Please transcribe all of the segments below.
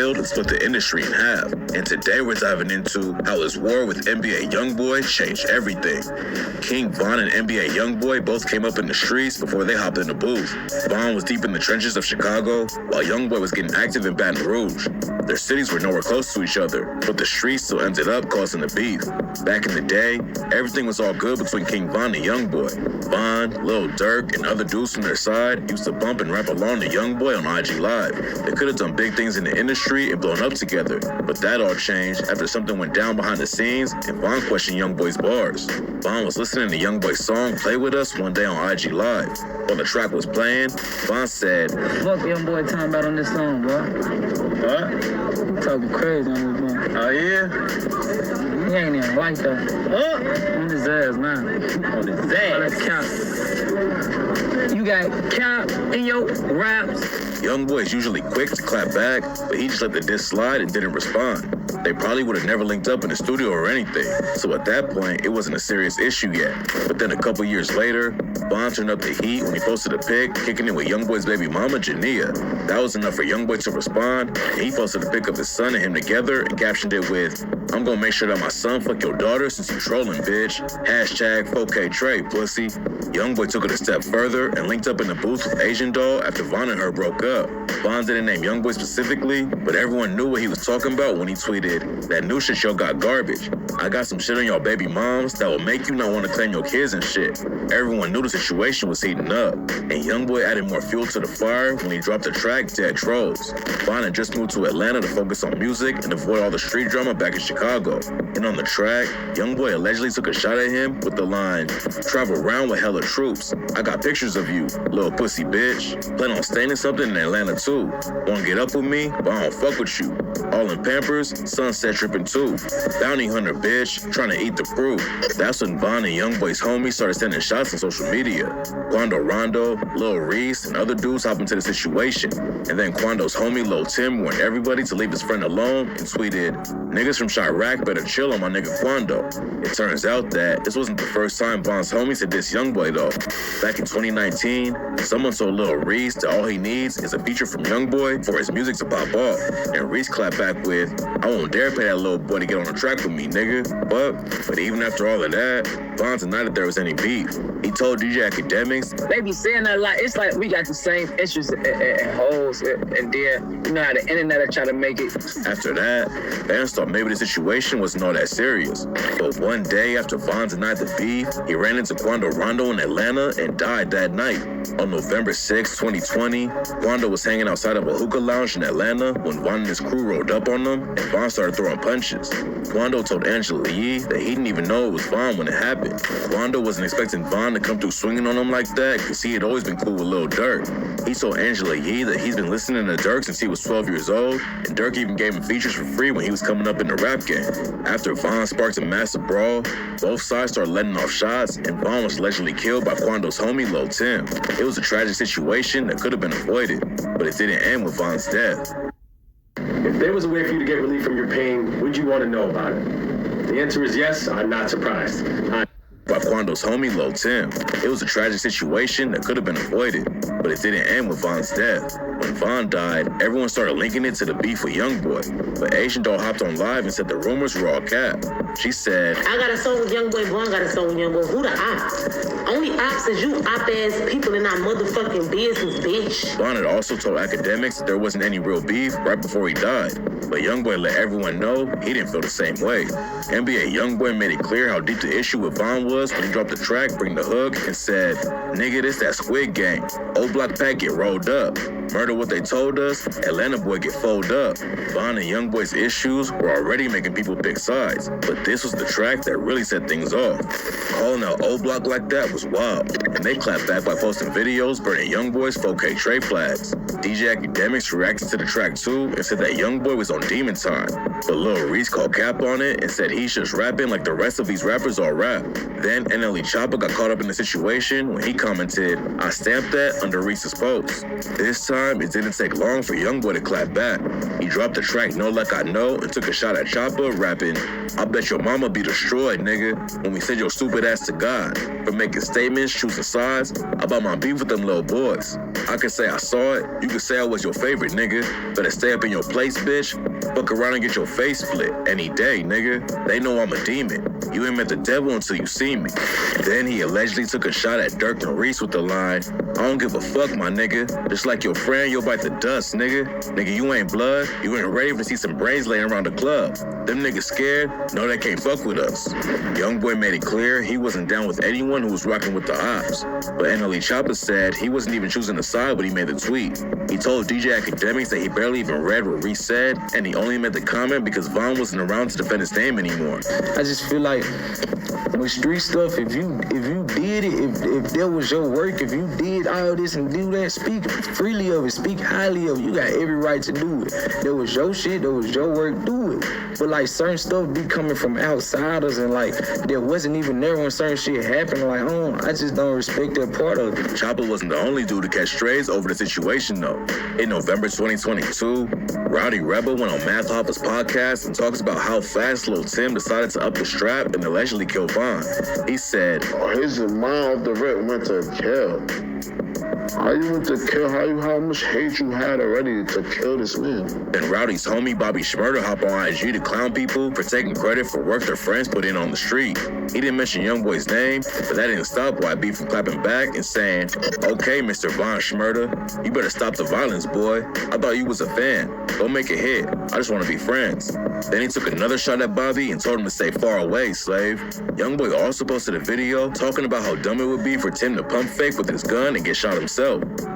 and split the industry in half. And today we're diving into how his war with NBA Youngboy changed everything. King Von and NBA Youngboy both came up in the streets before they hopped in the booth. Von was deep in the trenches of Chicago, while Youngboy was getting active in Baton Rouge. Their cities were nowhere close to each other, but the streets still ended up causing the beef. Back in the day, everything was all good between King Von and Youngboy. Von, Lil Durk, and other dudes from their side used to bump and rap along to Youngboy on IG Live. They could have done big things in the industry and blown up together, but that all changed after something went down behind the scenes and Von questioned Youngboy's bars. Von was listening to Youngboy's song Play With Us one day on IG Live. While the track was playing, Von said, "Fuck Youngboy talking about on this song, bro." "What? Talking crazy on this one." Oh yeah? He ain't even like that. On his ass now. On his ass? That's cap. You got cap in your raps. Youngboy is usually quick to clap back, but he just let the diss slide and didn't respond. They probably would have never linked up in the studio or anything, so at that point, it wasn't a serious issue yet. But then a couple years later, Von turned up the heat when he posted a pic kicking it with Youngboy's baby mama, Jania. That was enough for Youngboy to respond, and he posted a pic of his son and him together and captioned it with, "I'm gonna make sure that my son fuck your daughter since you trolling, bitch. Hashtag 4K Trey, pussy." Youngboy took it a step further and linked up in the booth with Asian Doll after Von and her broke up. Von didn't name Youngboy specifically, but everyone knew what he was talking about when he tweeted, "That new shit y'all got garbage. I got some shit on y'all baby moms that will make you not want to claim your kids and shit." Everyone knew the situation was heating up, and Youngboy added more fuel to the fire when he dropped the track Dead Trolls. Von had just moved to Atlanta to focus on music and avoid all the street drama back in Chicago. And on the track, Youngboy allegedly took a shot at him with the line, "Travel around with hella troops. I got pictures of you, little pussy bitch. Plan on staying in something in Atlanta too. Wanna get up with me, but I don't fuck with you. All in Pampers, sunset tripping too. Bounty hunter bitch, trying to eat the crew." That's when Von and Youngboy's homies started sending shots on social media. Quando Rondo, Lil Reese, and other dudes hop into the situation. And then Quando's homie Lil Tim warned everybody to leave his friend alone and tweeted, "Niggas from Chirac better chill on my nigga Quando." It turns out that this wasn't the first time Von's homies had dissed Youngboy though. Back in 2019, someone told Lil Reese that all he needs is a feature from Youngboy for his music to pop off. And Reese clapped back with, "I won't dare pay that little boy to get on the track with me, nigga." But even after all of that, Von denied that there was any beef. He told DJ Academics, They be saying that a lot. It's like we got the same issues and holes, and then you know how the internet are trying to make it. after that, fans thought maybe the situation wasn't all that serious. But one day after Von denied the beef, he ran into Quando Rondo in Atlanta and died that night. On November 6, 2020, Quando was hanging outside of a hookah lounge in Atlanta when Von and his crew rolled up on them, and Von started throwing punches. Quando told Angela Yee that he didn't even know it was Von when it happened. Quando wasn't expecting Von to come through swinging on him like that because he had always been cool with Lil Durk. He told Angela Yee that he's been listening to Durk since he was 12 years old, and Durk even gave him features for free when he was coming up in the rap game. After Von sparked a massive brawl, both sides started letting off shots, and Von was allegedly killed by Quando's homie Lil Tim. It was a tragic situation that could have been avoided, but it didn't end with Von's death. If there was a way for you to get relief from your pain, would you want to know about it? The answer is yes. I'm not surprised. By Quando's homie Lil Tim. It was a tragic situation that could have been avoided, but it didn't end with Von's death. When Von died, everyone started linking it to the beef with Youngboy, but Asian Doll hopped on live and said the rumors were all cap. She said, "I got a song with Youngboy, Von got a song with Youngboy. Who the ops? Only ops is you op-ass people in our motherfucking business, bitch." Von had also told Academics that there wasn't any real beef right before he died, but Youngboy let everyone know he didn't feel the same way. NBA Youngboy made it clear how deep the issue with Von was when he dropped the track Bring the Hook and said, "Nigga, this that Squid Game. Old Block Pack get rolled up. Murder what they told us, Atlanta boy get folded up." Von and Youngboy's issues were already making people pick sides, but this was the track that really set things off. Calling out Old Block like that was wild, and they clapped back by posting videos burning Youngboy's 4K Trey flags. DJ Academics reacted to the track too and said that Youngboy was on demon time, but Lil Reese called cap on it and said he's just rapping like the rest of these rappers all rap. Then NLE Choppa got caught up in the situation when he commented, "I stamped that" under Reese's post. This time, time, it didn't take long for Youngboy to clap back. He dropped the track No Like I Know and took a shot at Chopper, rapping, I bet your mama be destroyed, nigga, when we send your stupid ass to God. For making statements, choosing sides, about my beef with them little boys. I can say I saw it, you can say I was your favorite, nigga. Better stay up in your place, bitch. Fuck around and get your face split any day, nigga. They know I'm a demon. You ain't met the devil until you see me. Then he allegedly took a shot at Dirk and Reese with the line, I don't give a fuck, my nigga. Just like your friend, you'll bite the dust, nigga. Nigga, you ain't blood. You ain't ready to see some brains laying around the club. Them niggas scared? No, they can't fuck with us. Youngboy made it clear he wasn't down with anyone who was rocking with the ops. But NLE Chopper said he wasn't even choosing a side when he made the tweet. He told DJ Academics that he barely even read what Reese said, and he only made the comment because Von wasn't around to defend his name anymore. I just feel like with street stuff, if you did it, if that was your work, if you did all this and do that, speak freely of it, speak highly of it, you got every right to do it. That was your shit, that was your work, do it. But like certain stuff be coming from outsiders and like that wasn't even there when certain shit happened. Like, I just don't respect that part of it. Chopper wasn't the only dude to catch strays over the situation though. In November 2022, Rowdy Rebel went on Math Hoffa's podcast and talks about how fast Lil Tim decided to up the strap and allegedly kill Von. He said, his mind off the rip went to kill. How you went to kill? How much hate you had already to kill this man? Then Rowdy's homie Bobby Shmurda hopped on IG to clown people for taking credit for work their friends put in on the street. He didn't mention Youngboy's name, but that didn't stop YB from clapping back and saying, okay, Mr. Von Shmurda, you better stop the violence, boy. I thought you was a fan. Don't make it hit. I just want to be friends. Then he took another shot at Bobby and told him to stay far away, slave. Youngboy also posted a video talking about how dumb it would be for Tim to pump fake with his gun and get shot himself.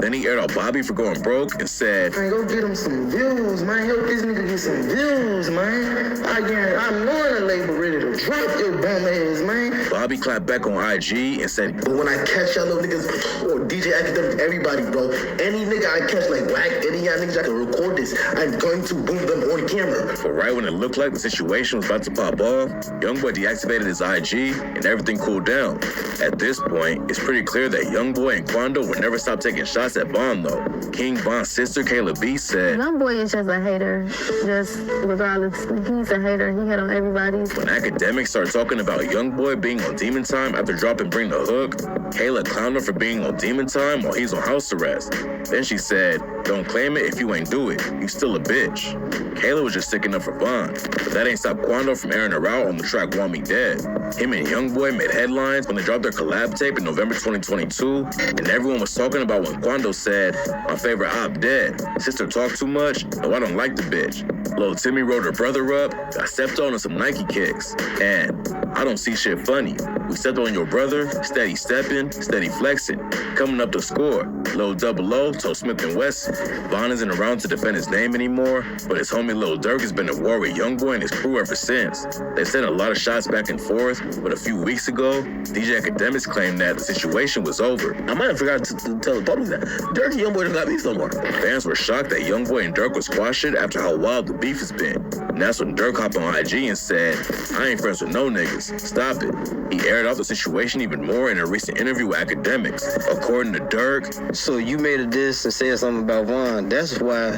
Then he aired out Bobby for going broke and said, Man, go get him some views, man. Help this nigga get some views, man. I'm knowing the label ready to drop your bum ass, man. Bobby clapped back on IG and said, but when I catch y'all little niggas, or DJ Academic, everybody, bro, any nigga I catch, like Whack, any of y'all niggas I can record this, I'm going to boom them on camera. But right when it looked like the situation was about to pop off, Youngboy deactivated his IG and everything cooled down. At this point, it's pretty clear that Youngboy and Quando would never stop taking shots at Von though. King Von's sister, Kayla B, said, Youngboy is just a hater, just regardless. He's a hater. He hit on everybody. When academics started talking about Youngboy being on Demon Time after dropping Bring the Hook, Kayla clowned him for being on Demon Time while he's on house arrest. Then she said, don't claim it if you ain't do it. You still a bitch. Kayla was just sticking up for Von, but that ain't stopped Quando from airing her out on the track Want Me Dead. Him and Youngboy made headlines when they dropped their collab tape in November 2022, and everyone was talking about when Quando said, my favorite op dead. Sister talk too much? No, I don't like the bitch. Lil Timmy rode her brother up, got stepped on some Nike kicks, and I don't see shit funny. We stepped on your brother, steady stepping, steady flexing, coming up to score. Lil Double O told Smith & Wesson, Von isn't around to defend his name anymore, but his homie Lil Durk has been at war with Youngboy and his crew ever since. They sent a lot of shots back and forth, but a few weeks ago, DJ Academics claimed that the situation was over. I might have forgot to tell the public that Durk and Youngboy don't got beef no more. Fans were shocked that Youngboy and Durk would squash it after how wild the beef has been. And that's when Durk hopped on IG and said, I ain't friends with no niggas. Stop it. He aired out the situation even more in a recent interview with Academics. According to Durk, so you made a diss and said something about Von. That's why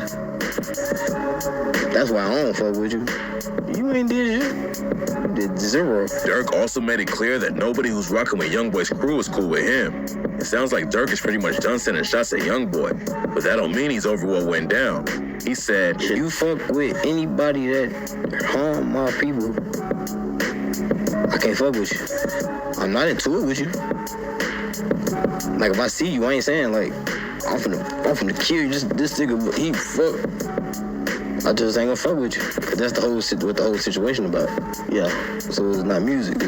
I don't fuck with you. You ain't did shit. You did zero. Durk also made it clear that nobody who's rocking with Youngboy's crew is cool with him. It sounds like Durk is pretty much done sending shots at Youngboy, but that don't mean he's over what went down. He said, if you fuck with anybody that harm my people, I can't fuck with you. I'm not into it with you. Like, if I see you, I ain't saying, like, I'm finna kill you. This nigga, he fuck. I just ain't gonna fuck with you. Cause that's what the whole situation about. Yeah, so it's not music, it's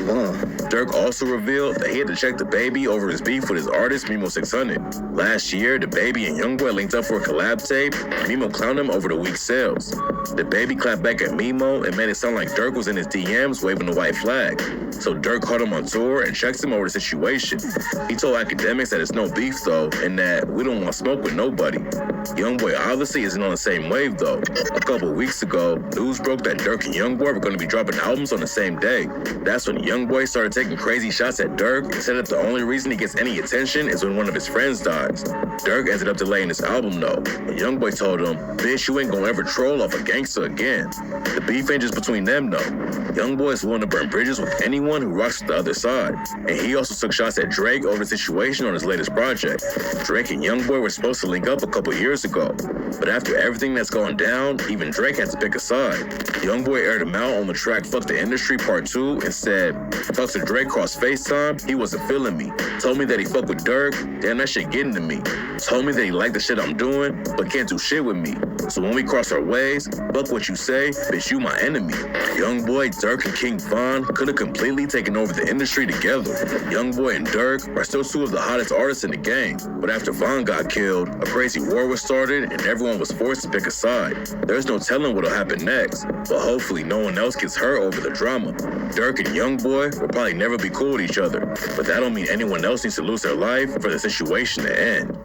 Durk also revealed that he had to check the baby over his beef with his artist, Mimo 600. Last year, the baby and Youngboy linked up for a collab tape, and Mimo clowned him over the weak sales. The baby clapped back at Mimo and made it sound like Durk was in his DMs waving the white flag. So Durk caught him on tour and checked him over the situation. He told Academics that it's no beef though, and that we don't want smoke with nobody. Youngboy obviously isn't on the same wave though. couple weeks ago, news broke that Durk and Youngboy were going to be dropping albums on the same day. That's when Youngboy started taking crazy shots at Durk and said that the only reason he gets any attention is when one of his friends dies. Durk ended up delaying his album though, and Youngboy told him, "Bitch, you ain't gonna ever troll off a gangster again." The beef ain't just between them though. Youngboy is willing to burn bridges with anyone who rocks with the other side, and he also took shots at Drake over the situation on his latest project. Drake and Youngboy were supposed to link up a couple years ago, but after everything that's gone down, even Drake had to pick a side. Youngboy aired him out on the track Fuck the Industry Part 2 and said, "Talks to Drake cross FaceTime, he wasn't feeling me. Told me that he fucked with Durk, damn that shit getting to me. Told me that he liked the shit I'm doing, but can't do shit with me. So when we cross our ways, fuck what you say, bitch you my enemy." Youngboy, Durk, and King Von could have completely taken over the industry together. Youngboy and Durk are still two of the hottest artists in the game, but after Von got killed, a crazy war was started and everyone was forced to pick a side. There's no telling what'll happen next, but hopefully no one else gets hurt over the drama. Durk and Youngboy will probably never be cool with each other, but that don't mean anyone else needs to lose their life for the situation to end.